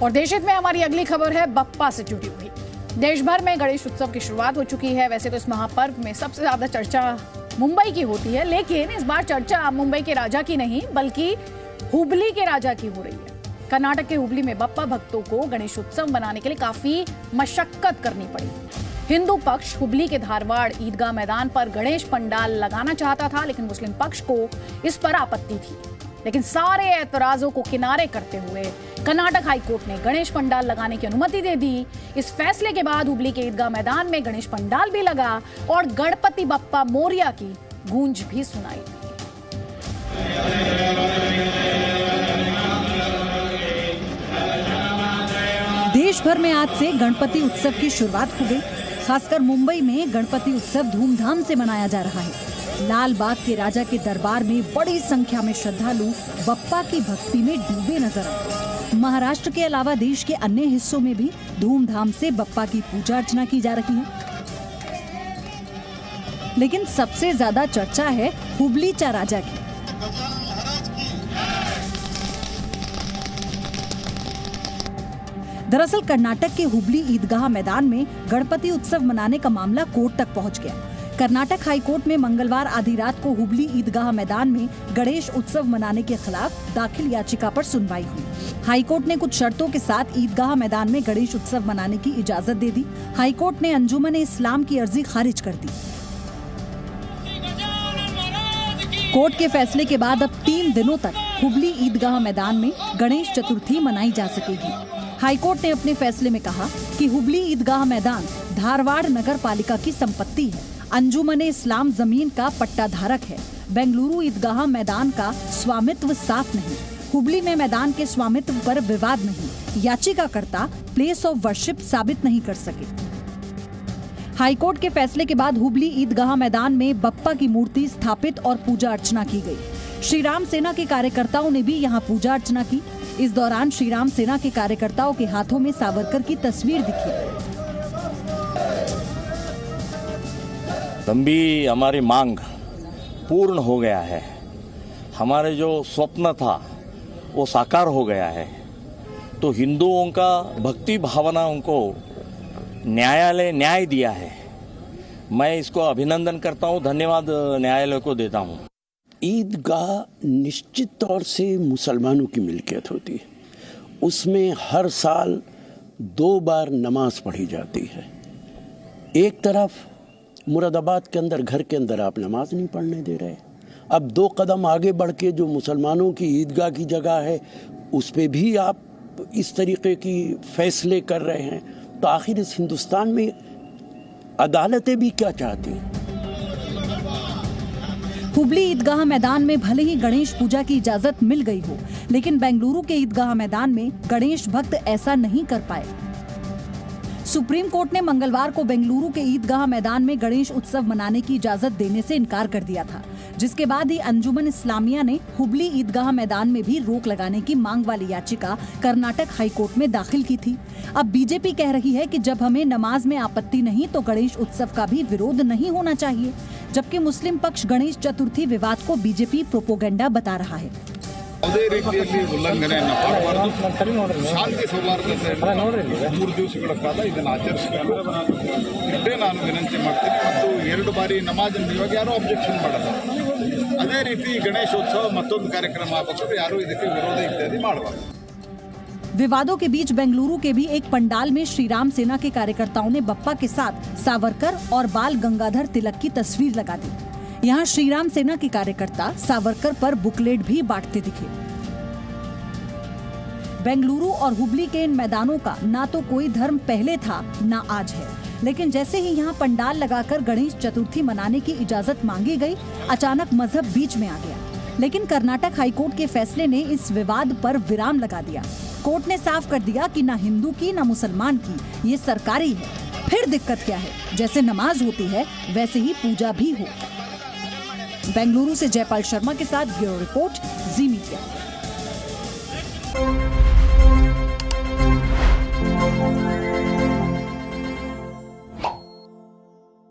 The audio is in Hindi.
और देशहित में हमारी अगली खबर है बप्पा से जुड़ी हुई। देश भर में गणेश उत्सव की शुरुआत हो चुकी है। वैसे तो इस महापर्व में सबसे ज्यादा चर्चा मुंबई की होती है, लेकिन इस बार चर्चा मुंबई के राजा की नहीं बल्कि हुबली के राजा की हो रही है। कर्नाटक के हुबली में बप्पा भक्तों को गणेश उत्सव मनाने के लिए काफी मशक्कत करनी पड़ी। हिंदू पक्ष हुबली के धारवाड़ ईदगाह मैदान पर गणेश पंडाल लगाना चाहता था, लेकिन मुस्लिम पक्ष को इस पर आपत्ति थी। लेकिन सारे ऐतराजों को किनारे करते हुए कर्नाटक हाईकोर्ट ने गणेश पंडाल लगाने की अनुमति दे दी। इस फैसले के बाद हुबली के ईदगाह मैदान में गणेश पंडाल भी लगा और गणपति बप्पा मोरिया की गूंज भी सुनाई दी। देश भर में आज से गणपति उत्सव की शुरुआत हो गई। खासकर मुंबई में गणपति उत्सव धूमधाम से मनाया जा रहा है। लाल बाग के राजा के दरबार में बड़ी संख्या में श्रद्धालु बप्पा की भक्ति में डूबे नजर आए। महाराष्ट्र के अलावा देश के अन्य हिस्सों में भी धूमधाम से बप्पा की पूजा अर्चना की जा रही है। लेकिन सबसे ज्यादा चर्चा है हुबलीचा राजा की। दरअसल कर्नाटक के हुबली ईदगाह मैदान में गणपति उत्सव मनाने का मामला कोर्ट तक पहुंच गया। कर्नाटक हाईकोर्ट में मंगलवार आधी रात को हुबली ईदगाह मैदान में गणेश उत्सव मनाने के खिलाफ दाखिल याचिका पर सुनवाई हुई। हाईकोर्ट ने कुछ शर्तों के साथ ईदगाह मैदान में गणेश उत्सव मनाने की इजाजत दे दी। हाईकोर्ट ने अंजुमन इस्लाम की अर्जी खारिज कर दी। कोर्ट के फैसले के बाद अब 3 दिनों तक हुबली ईदगाह मैदान में गणेश चतुर्थी मनाई जा सकेगी। हाईकोर्ट ने अपने फैसले में कहा कि हुबली ईदगाह मैदान धारवाड़ नगर पालिका की संपत्ति है। अंजुमन इस्लाम जमीन का पट्टाधारक है। बेंगलुरु ईदगाह मैदान का स्वामित्व साफ नहीं। हुबली में मैदान के स्वामित्व पर विवाद नहीं। याचिकाकर्ता प्लेस ऑफ वर्शिप साबित नहीं कर सके। हाईकोर्ट के फैसले के बाद हुबली ईदगाह मैदान में बप्पा की मूर्ति स्थापित और पूजा अर्चना की गई। श्री राम सेना के कार्यकर्ताओं ने भी यहाँ पूजा अर्चना की। इस दौरान श्री राम सेना के कार्यकर्ताओं के हाथों में सावरकर की तस्वीर दिखी। तंबी हमारी मांग पूर्ण हो गया है। हमारे जो स्वप्न था वो साकार हो गया है। तो हिंदुओं का भक्ति भावना उनको न्यायालय न्याय दिया है। मैं इसको अभिनंदन करता हूँ, धन्यवाद न्यायालय को देता हूँ। ईदगाह निश्चित तौर से मुसलमानों की मिल्कियत होती है। उसमें हर साल 2 बार नमाज पढ़ी जाती है। एक तरफ मुरादाबाद के अंदर घर के अंदर आप नमाज नहीं पढ़ने दे रहे। अब 2 कदम आगे बढ़ के जो मुसलमानों की ईदगाह की जगह है उस पे भी आप इस तरीके की फैसले कर रहे हैं। तो आखिर इस हिंदुस्तान में अदालतें भी क्या चाहती हैं? हुबली ईदगाह मैदान में भले ही गणेश पूजा की इजाजत मिल गई हो, लेकिन बेंगलुरु के ईदगाह मैदान में गणेश भक्त ऐसा नहीं कर पाए। सुप्रीम कोर्ट ने मंगलवार को बेंगलुरु के ईदगाह मैदान में गणेश उत्सव मनाने की इजाजत देने से इनकार कर दिया था, जिसके बाद ही अंजुमन इस्लामिया ने हुबली ईदगाह मैदान में भी रोक लगाने की मांग वाली याचिका कर्नाटक हाईकोर्ट में दाखिल की थी। अब बीजेपी कह रही है कि जब हमें नमाज में आपत्ति नहीं तो गणेश उत्सव का भी विरोध नहीं होना चाहिए, जबकि मुस्लिम पक्ष गणेश चतुर्थी विवाद को बीजेपी प्रोपोगेंडा बता रहा है। ಯಾವುದೇ ರೀತಿಯಲ್ಲಿ ಉಲ್ಲಂಘನೆಯನ್ನು ಮಾಡಬಾರದು, ಶಾಂತಿ ಸೌಹಾರ್ದತೆಯನ್ನು 3 ದಿವಸಗಳ ಕಾಲ ಇದನ್ನು ಆಚರಿಸಬೇಕು. ಇಷ್ಟೇ ನಾನು ವಿನಂತಿ ಮಾಡ್ತೀನಿ. ಮತ್ತು 2 ಬಾರಿ ನಮಾಜನ್ನು ಇವಾಗ ಯಾರೂ ಅಬ್ಜೆಕ್ಷನ್ ಮಾಡಲ್ಲ. ಅದೇ ರೀತಿ ಗಣೇಶೋತ್ಸವ ಮತ್ತೊಂದು ಕಾರ್ಯಕ್ರಮ ಆಗಬೇಕು, ಯಾರೂ ಇದಕ್ಕೆ ವಿರೋಧ ಇತ್ಯಾದಿ ಮಾಡಬಾರದು। विवादों के बीच बेंगलुरु के भी एक पंडाल में श्री राम सेना के कार्यकर्ताओं ने बप्पा के साथ सावरकर और बाल गंगाधर तिलक की तस्वीर लगा दी। यहाँ श्री राम सेना के कार्यकर्ता सावरकर पर बुकलेट भी बांटते दिखे। बेंगलुरु और हुबली के इन मैदानों का ना तो कोई धर्म पहले था ना आज है, लेकिन जैसे ही यहाँ पंडाल लगाकर गणेश चतुर्थी मनाने की इजाजत मांगी गई, अचानक मजहब बीच में आ गया। लेकिन कर्नाटक हाईकोर्ट के फैसले ने इस विवाद पर विराम लगा दिया। कोर्ट ने साफ कर दिया कि ना हिंदू की ना मुसलमान की, ये सरकारी है। फिर दिक्कत क्या है? जैसे नमाज होती है वैसे ही पूजा भी हो। बेंगलुरु से जयपाल शर्मा के साथ ब्यूरो रिपोर्ट, जी मीडिया।